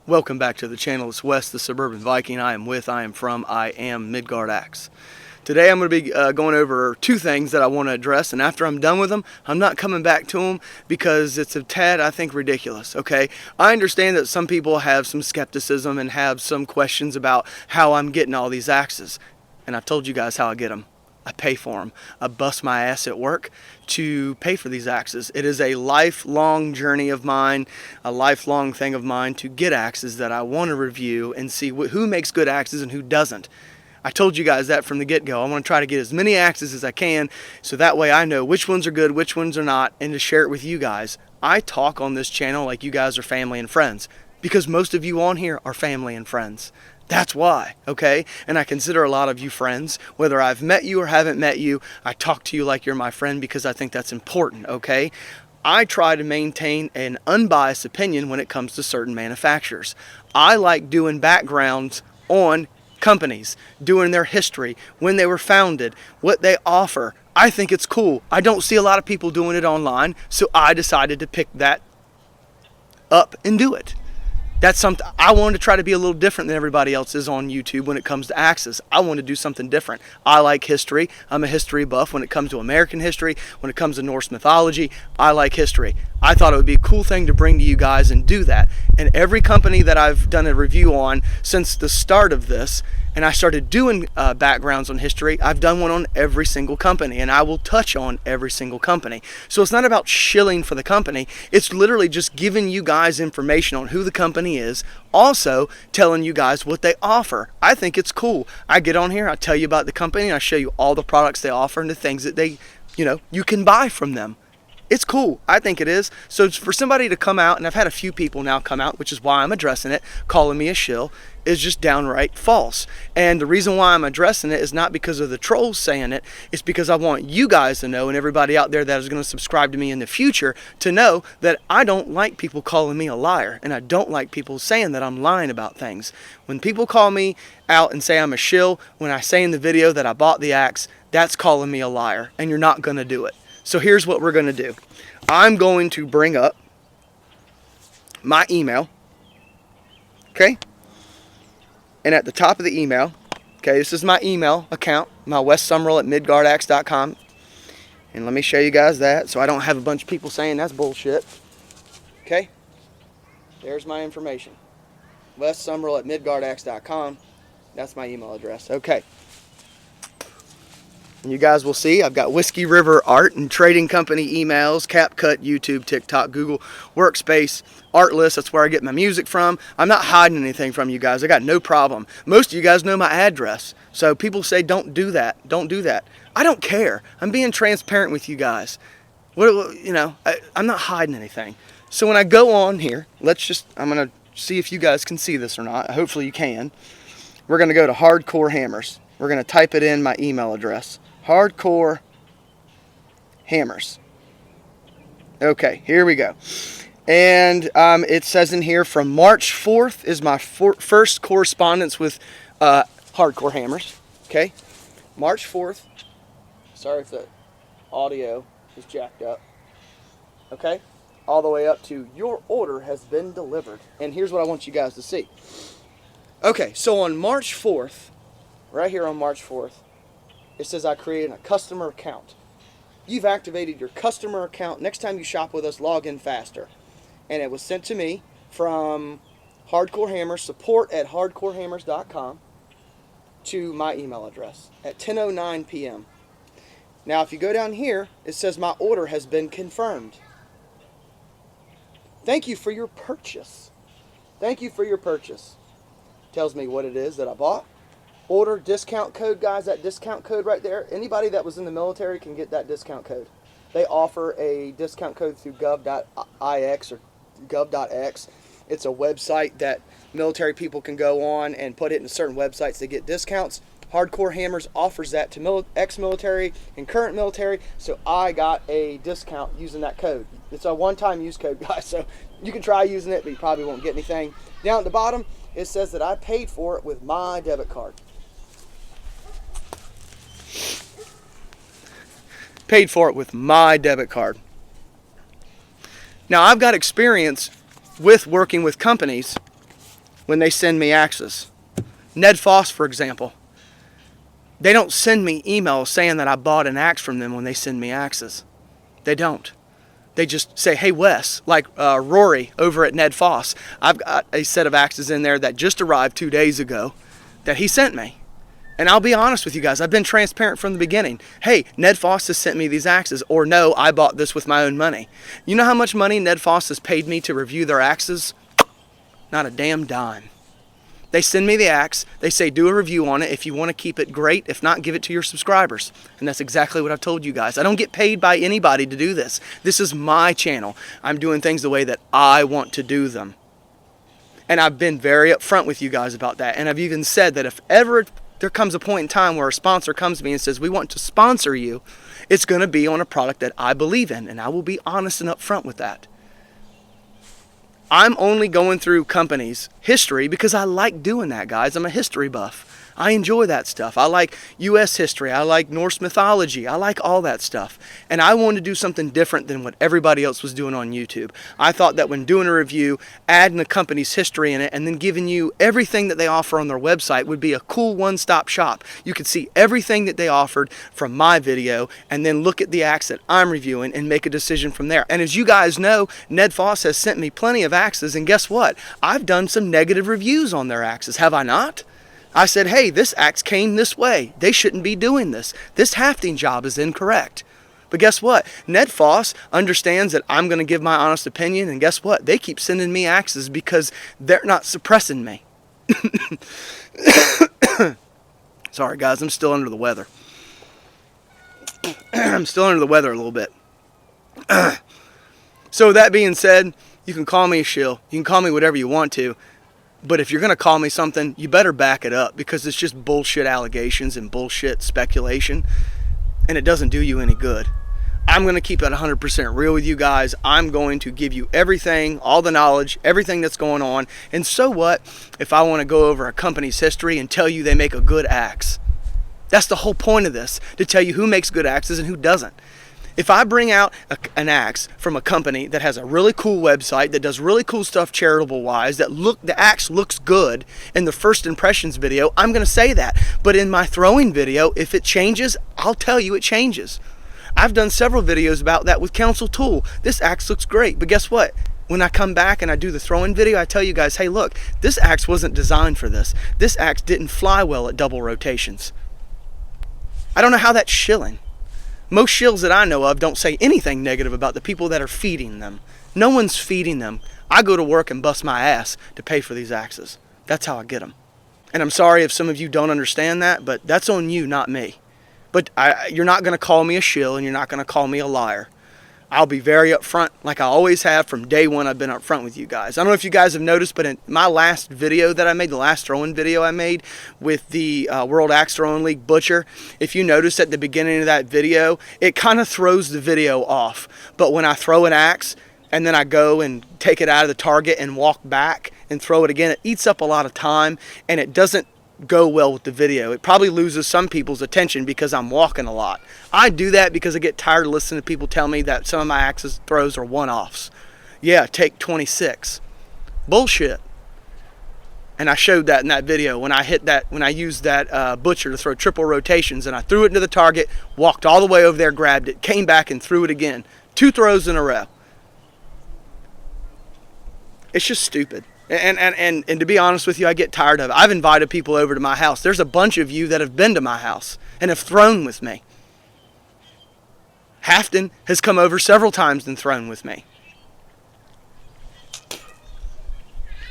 Welcome back to the channel. It's Wes, the Suburban Viking. I am from, I am from, I am Midgard Axe. Today I'm going to be going over two things that I want to address, and after I'm done with them, I'm not coming back to them because it's a tad, I think, ridiculous, okay? I understand that some people have some skepticism and have some questions about how I'm getting all these axes, and I've told you guys how I get them. I pay for them. I bust my ass at work to pay for these axes. It is a lifelong journey of mine, a lifelong thing of mine to get axes that I want to review and see who makes good axes and who doesn't. I told you guys that from the get-go. I want to try to get as many axes as I can so that way I know which ones are good, which ones are not, and to share it with you guys. I talk on this channel like you guys are family and friends because most of you on here are family and friends. That's why, okay? And I consider a lot of you friends. Whether I've met you or haven't met you, I talk to you like you're my friend because I think that's important, okay? I try to maintain an unbiased opinion when it comes to certain manufacturers. I like doing backgrounds on companies, doing their history, when they were founded, what they offer. I think it's cool. I don't see a lot of people doing it online, so I decided to pick that up and do it. That's something I wanted to try to be a little different than everybody else is on YouTube when it comes to axes. I want to do something different. I like history. I'm a history buff when it comes to American history. When it comes to Norse mythology, I like history. I thought it would be a cool thing to bring to you guys and do that. And every company that I've done a review on since the start of this, and I started doing backgrounds on history, I've done one on every single company, and I will touch on every single company. So it's not about shilling for the company. It's literally just giving you guys information on who the company is, also telling you guys what they offer. I think it's cool. I get on here, I tell you about the company, and I show you all the products they offer and the things that they, you can buy from them. It's cool. I think it is. So for somebody to come out, and I've had a few people now come out, which is why I'm addressing it, calling me a shill, is just downright false. And the reason why I'm addressing it is not because of the trolls saying it. It's because I want you guys to know, and everybody out there that is going to subscribe to me in the future, to know that I don't like people calling me a liar, and I don't like people saying that I'm lying about things. When people call me out and say I'm a shill, when I say in the video that I bought the axe, that's calling me a liar, and you're not going to do it. So here's what we're going to do. I'm going to bring up my email, okay? And at the top of the email, okay, this is my email account, my wessummerall@midgardaxe.com. And let me show you guys that so I don't have a bunch of people saying that's bullshit. Okay? There's my information. wessummerall@midgardaxe.com. That's my email address. Okay. And you guys will see I've got Whiskey River Art and Trading Company emails, CapCut, YouTube, TikTok, Google, Workspace, Artlist. That's where I get my music from. I'm not hiding anything from you guys. I got no problem. Most of you guys know my address. So people say don't do that. Don't do that. I don't care. I'm being transparent with you guys. I'm not hiding anything. So when I go on here, I'm going to see if you guys can see this or not. Hopefully you can. We're going to go to Hardcore Hammers. We're going to type it in my email address. Hardcore Hammers. Okay, here we go. And it says in here from March 4th is my first correspondence with Hardcore Hammers. Okay, March 4th. Sorry if the audio is jacked up. Okay, all the way up to your order has been delivered. And here's what I want you guys to see. Okay, so on March 4th, right here on March 4th, it says I created a customer account. You've activated your customer account. Next time you shop with us, log in faster. And it was sent to me from Hardcore Hammers, support@hardcorehammers.com, to my email address at 10:09 p.m. Now, if you go down here, it says my order has been confirmed. Thank you for your purchase. Thank you for your purchase. Tells me what it is that I bought. Order discount code, guys, that discount code right there. Anybody that was in the military can get that discount code. They offer a discount code through gov.ix or gov.x. It's a website that military people can go on and put it in certain websites to get discounts. Hardcore Hammers offers that to ex-military and current military, so I got a discount using that code. It's a one-time use code, guys, so you can try using it, but you probably won't get anything. Down at the bottom, it says that I paid for it with my debit card. Paid for it with my debit card. Now, I've got experience with working with companies when they send me axes. Ned Foss, for example. They don't send me emails saying that I bought an axe from them when they send me axes. They don't. They just say, hey, Wes, like Rory over at Ned Foss, I've got a set of axes in there that just arrived 2 days ago that he sent me. And I'll be honest with you guys, I've been transparent from the beginning. Hey, Ned Foss has sent me these axes, or no, I bought this with my own money. You know how much money Ned Foss has paid me to review their axes? Not a damn dime. They send me the axe, they say do a review on it. If you want to keep it, great. If not, give it to your subscribers. And that's exactly what I've told you guys. I don't get paid by anybody to do this. This is my channel. I'm doing things the way that I want to do them. And I've been very upfront with you guys about that. And I've even said that if ever there comes a point in time where a sponsor comes to me and says, we want to sponsor you, it's going to be on a product that I believe in. And I will be honest and upfront with that. I'm only going through companies' history because I like doing that, guys. I'm a history buff. I enjoy that stuff. I like U.S. history. I like Norse mythology. I like all that stuff. And I wanted to do something different than what everybody else was doing on YouTube. I thought that when doing a review, adding the company's history in it, and then giving you everything that they offer on their website would be a cool one-stop shop. You could see everything that they offered from my video, and then look at the axe that I'm reviewing and make a decision from there. And as you guys know, Ned Foss has sent me plenty of axes, and guess what? I've done some negative reviews on their axes, have I not? I said, hey, this axe came this way. They shouldn't be doing this. This hafting job is incorrect. But guess what? Ned Foss understands that I'm going to give my honest opinion, and guess what? They keep sending me axes because they're not suppressing me. Sorry, guys, I'm still under the weather. I'm still under the weather a little bit. So that being said, you can call me a shill. You can call me whatever you want to. But if you're going to call me something, you better back it up, because it's just bullshit allegations and bullshit speculation, and it doesn't do you any good. I'm going to keep it 100% real with you guys. I'm going to give you everything, all the knowledge, everything that's going on. And so what if I want to go over a company's history and tell you they make a good axe? That's the whole point of this, to tell you who makes good axes and who doesn't. If I bring out an axe from a company that has a really cool website, that does really cool stuff charitable-wise, the axe looks good in the first impressions video, I'm going to say that. But in my throwing video, if it changes, I'll tell you it changes. I've done several videos about that with Council Tool. This axe looks great, but guess what? When I come back and I do the throwing video, I tell you guys, hey, look, this axe wasn't designed for this. This axe didn't fly well at double rotations. I don't know how that's shilling. Most shills that I know of don't say anything negative about the people that are feeding them. No one's feeding them. I go to work and bust my ass to pay for these axes. That's how I get them. And I'm sorry if some of you don't understand that, but that's on you, not me. But you're not going to call me a shill, and you're not going to call me a liar. I'll be very upfront, like I always have from day one. I've been upfront with you guys. I don't know if you guys have noticed, but in my last video that I made, the last throwing video I made with the World Axe Throwing League Butcher, if you notice at the beginning of that video, it kind of throws the video off. But when I throw an axe and then I go and take it out of the target and walk back and throw it again, it eats up a lot of time, and it doesn't go well with the video. It probably loses some people's attention because I'm walking a lot. I do that because I get tired of listening to people tell me that some of my axes throws are one-offs. Yeah, take 26. Bullshit. And I showed that in that video when I used that butcher to throw triple rotations, and I threw it into the target, walked all the way over there, grabbed it, came back and threw it again. 2 throws in a row. It's just stupid. And to be honest with you, I get tired of it. I've invited people over to my house. There's a bunch of you that have been to my house and have thrown with me. Hafton has come over several times and thrown with me.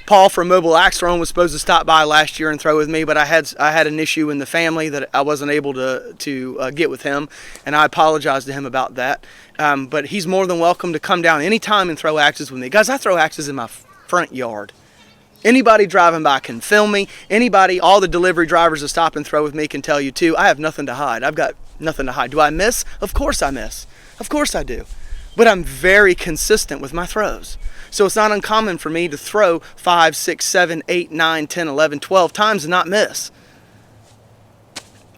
Paul from Mobile Axe Throwing was supposed to stop by last year and throw with me, but I had an issue in the family that I wasn't able to get with him, and I apologize to him about that. But he's more than welcome to come down anytime and throw axes with me. Guys, I throw axes in my front yard. Anybody driving by can film me. Anybody, all the delivery drivers that stop and throw with me can tell you too. I have nothing to hide. I've got nothing to hide. Do I miss? Of course I miss. Of course I do. But I'm very consistent with my throws. So it's not uncommon for me to throw 5, 6, 7, 8, 9, 10, 11, 12 times and not miss.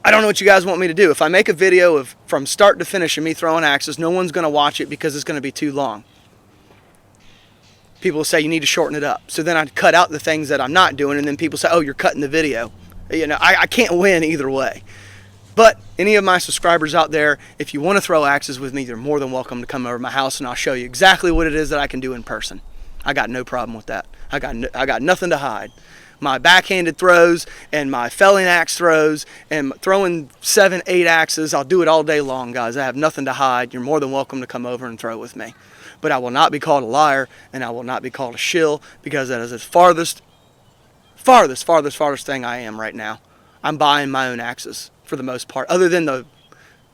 I don't know what you guys want me to do. If I make a video of from start to finish of me throwing axes, no one's going to watch it because it's going to be too long. people will say you need to shorten it up. So then I'd cut out the things that I'm not doing, and then people say, oh, you're cutting the video. You know, I can't win either way. But any of my subscribers out there, if you want to throw axes with me, you're more than welcome to come over to my house, and I'll show you exactly what it is that I can do in person. I got no problem with that. I got nothing to hide. My backhanded throws and my felling axe throws and throwing 7, 8 axes, I'll do it all day long, guys. I have nothing to hide. You're more than welcome to come over and throw with me. But I will not be called a liar, and I will not be called a shill, because that is the farthest thing I am right now. I'm buying my own axes for the most part. Other than the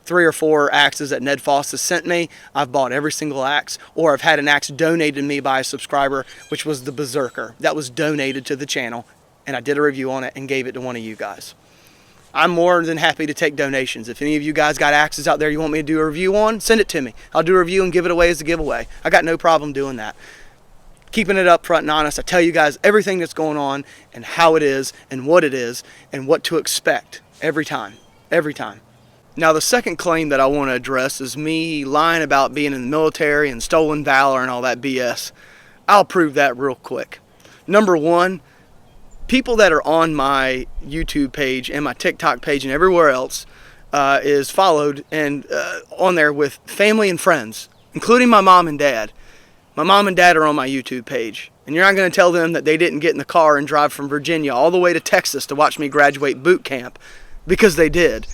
3 or 4 axes that Ned Foss has sent me, I've bought every single axe, or I've had an axe donated to me by a subscriber, which was the Berserker. That was donated to the channel, and I did a review on it and gave it to one of you guys. I'm more than happy to take donations. If any of you guys got axes out there you want me to do a review on, send it to me. I'll do a review and give it away as a giveaway. I got no problem doing that. Keeping it up front and honest, I tell you guys everything that's going on and how it is and what to expect every time. Now, the second claim that I want to address is me lying about being in the military and stolen valor and all that BS. I'll prove that real quick. Number one, people that are on my YouTube page and my TikTok page and everywhere else is followed and on there with family and friends, including my mom and dad. My mom and dad are on my YouTube page, and you're not going to tell them that they didn't get in the car and drive from Virginia all the way to Texas to watch me graduate boot camp, because they did.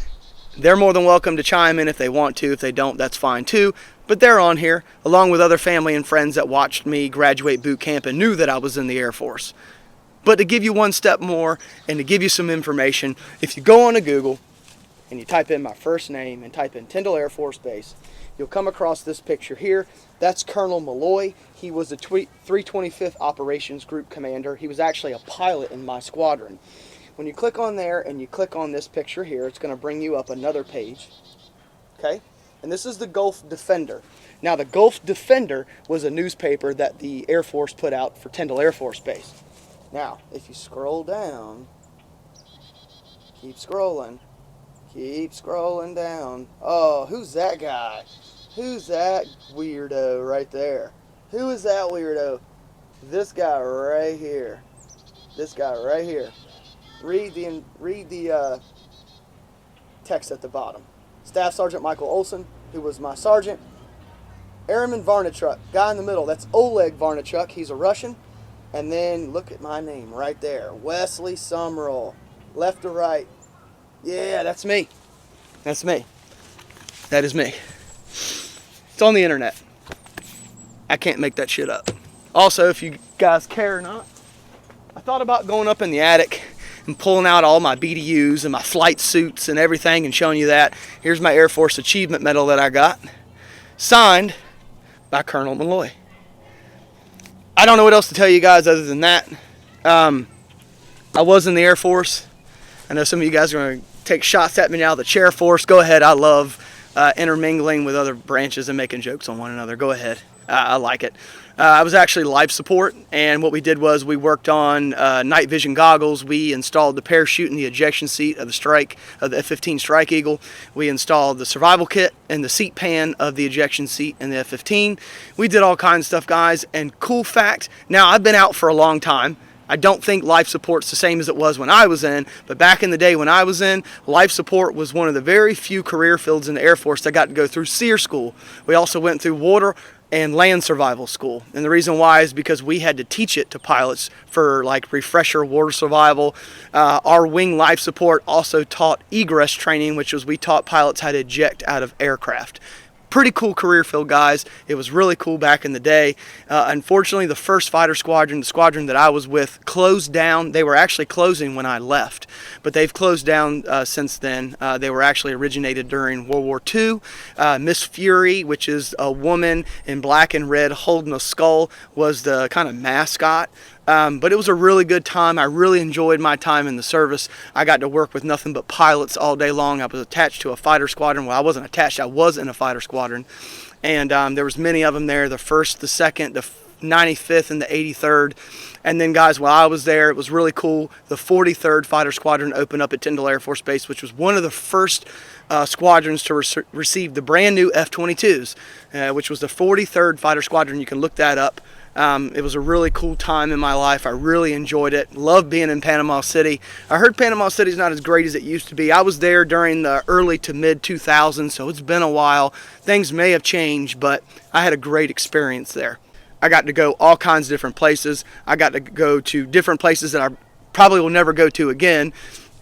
They're more than welcome to chime in if they want to. If they don't, that's fine too. But they're on here, along with other family and friends that watched me graduate boot camp and knew that I was in the Air Force. But to give you one step more and to give you some information, if you go on to Google and you type in my first name and type in Tyndall Air Force Base, you'll come across this picture here. That's Colonel Malloy. He was the 325th Operations Group Commander. He was actually a pilot in my squadron. When you click on there and you click on this picture here, it's going to bring you up another page. Okay? And this is the Gulf Defender. Now, the Gulf Defender was a newspaper that the Air Force put out for Tyndall Air Force Base. Now, if you scroll down, keep scrolling down. Oh, who's that guy? Who's that weirdo right there? Who is that weirdo? This guy right here. This guy right here. Read the text at the bottom. Staff Sergeant Michael Olson, who was my sergeant. Airman Varnachuk, guy in the middle. That's Oleg Varnachuk. He's a Russian. And then look at my name right there. Wesley Summerall. Left to right. Yeah, that's me. That's me. That is me. It's on the internet. I can't make that shit up. Also, if you guys care or not, I thought about going up in the attic and pulling out all my BDUs and my flight suits and everything and showing you that. Here's my Air Force Achievement Medal that I got. Signed by Colonel Malloy. I don't know what else to tell you guys other than that. I was in the Air Force. I know some of you guys are going to take shots at me now. The Chair Force, go ahead. I love intermingling with other branches and making jokes on one another. Go ahead. I like it. I was actually life support, and what we did was we worked on night vision goggles. We installed the parachute and the ejection seat of the F-15 Strike Eagle. We installed the survival kit and the seat pan of the ejection seat in the F-15. We did all kinds of stuff, guys. And cool fact, now I've been out for a long time. I don't think life support's the same as it was when I was in, but back in the day when I was in, life support was one of the very few career fields in the Air Force that got to go through SEER school. We also went through water and land survival school, and the reason why is because we had to teach it to pilots for like refresher water survival. Our wing life support also taught egress training, which was we taught pilots how to eject out of aircraft. Pretty cool career field, guys. It was really cool back in the day. Unfortunately, the first fighter squadron, the squadron that I was with, closed down. They were actually closing when I left, but they've closed down since then. They were actually originated during World War II. Miss Fury, which is a woman in black and red holding a skull, was the kind of mascot. But it was a really good time. I really enjoyed my time in the service. I got to work with nothing but pilots all day long. I was attached to a fighter squadron. Well, I wasn't attached. I was in a fighter squadron. And there was many of them there, the 1st, the 2nd, the 95th, and the 83rd. And then, guys, while I was there, it was really cool. The 43rd Fighter Squadron opened up at Tyndall Air Force Base, which was one of the first squadrons to receive the brand new F-22s, which was the 43rd Fighter Squadron. You can look that up. It was a really cool time in my life. I really enjoyed it. Loved being in Panama City. I heard Panama City is not as great as it used to be. I was there during the early to mid 2000s, so it's been a while. Things may have changed, but I had a great experience there. I got to go all kinds of different places. I got to go to different places that I probably will never go to again.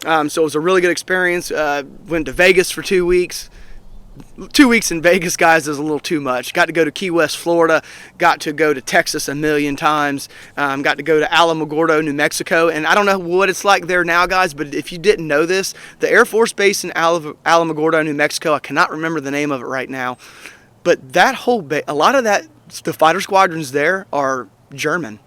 So it was a really good experience. Went to Vegas for 2 weeks. 2 weeks in Vegas, guys, is a little too much. Got to go to Key West, Florida. Got to go to Texas a million times. Got to go to Alamogordo, New Mexico. And I don't know what it's like there now, guys, but if you didn't know this, the Air Force Base in Alamogordo, New Mexico, I cannot remember the name of it right now, but that whole base, a lot of that, the fighter squadrons there are German.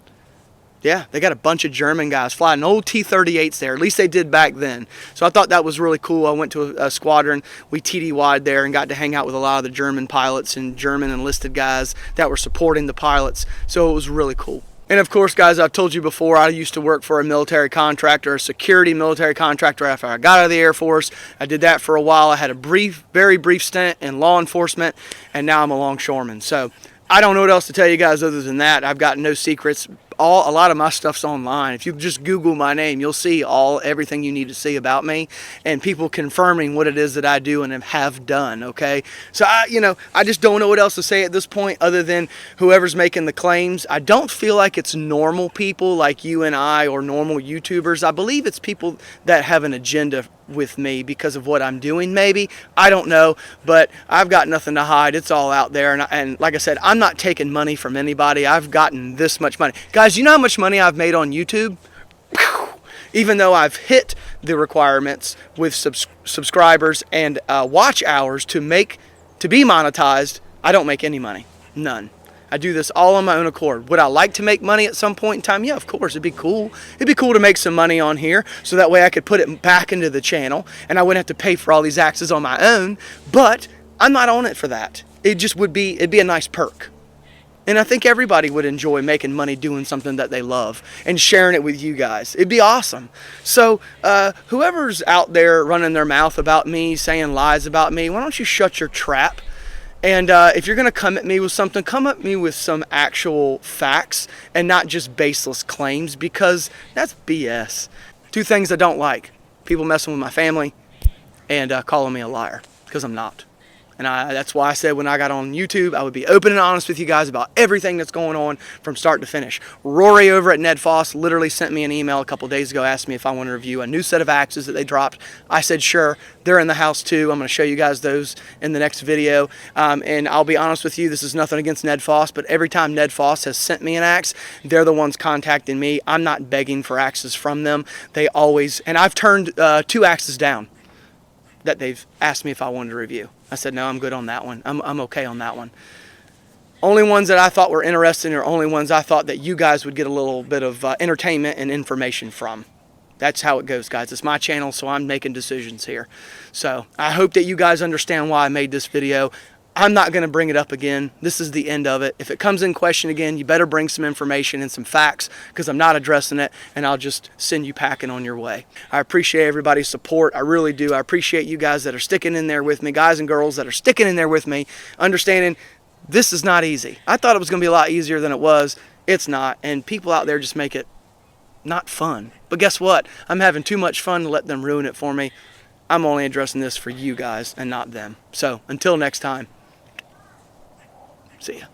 Yeah, they got a bunch of German guys flying old T-38s there. At least they did back then. So I thought that was really cool. I went to a squadron. We TDY'd there and got to hang out with a lot of the German pilots and German enlisted guys that were supporting the pilots. So it was really cool. And of course, guys, I've told you before, I used to work for a military contractor, a security military contractor after I got out of the Air Force. I did that for a while. I had a very brief stint in law enforcement, and now I'm a longshoreman. So I don't know what else to tell you guys other than that. I've got no secrets. A lot of my stuff's online. If you just Google my name, you'll see everything you need to see about me, and people confirming what it is that I do and have done. Okay, so I just don't know what else to say at this point other than whoever's making the claims. I don't feel like it's normal people like you and I or normal YouTubers. I believe it's people that have an agenda with me because of what I'm doing. Maybe, I don't know, but I've got nothing to hide. It's all out there, and like I said, I'm not taking money from anybody. I've gotten this much money, guys. You know how much money I've made on YouTube? Even though I've hit the requirements with subscribers and watch hours to be monetized, I don't make any money. None. I do this all on my own accord. Would I like to make money at some point in time? Yeah, of course. It'd be cool. It'd be cool to make some money on here so that way I could put it back into the channel and I wouldn't have to pay for all these axes on my own. But I'm not on it for that. It'd be a nice perk. And I think everybody would enjoy making money doing something that they love and sharing it with you guys. It'd be awesome. So whoever's out there running their mouth about me, saying lies about me, why don't you shut your trap? And if you're going to come at me with something, come at me with some actual facts and not just baseless claims, because that's BS. Two things I don't like: people messing with my family and calling me a liar, because I'm not. And that's why I said when I got on YouTube, I would be open and honest with you guys about everything that's going on from start to finish. Rory over at Ned Foss literally sent me an email a couple days ago, asked me if I want to review a new set of axes that they dropped. I said, sure. They're in the house too. I'm going to show you guys those in the next video. And I'll be honest with you, this is nothing against Ned Foss, but every time Ned Foss has sent me an axe, they're the ones contacting me. I'm not begging for axes from them. They always, and I've turned 2 axes down that they've asked me if I wanted to review. I said, no, I'm good on that one. I'm okay on that one. Only ones that I thought were interesting are only ones I thought that you guys would get a little bit of entertainment and information from. That's how it goes, guys. It's my channel, so I'm making decisions here. So I hope that you guys understand why I made this video. I'm not going to bring it up again. This is the end of it. If it comes in question again, you better bring some information and some facts, because I'm not addressing it, and I'll just send you packing on your way. I appreciate everybody's support. I really do. I appreciate you guys that are sticking in there with me, guys and girls that are sticking in there with me, understanding this is not easy. I thought it was going to be a lot easier than it was. It's not, and people out there just make it not fun. But guess what? I'm having too much fun to let them ruin it for me. I'm only addressing this for you guys and not them. So until next time. See ya.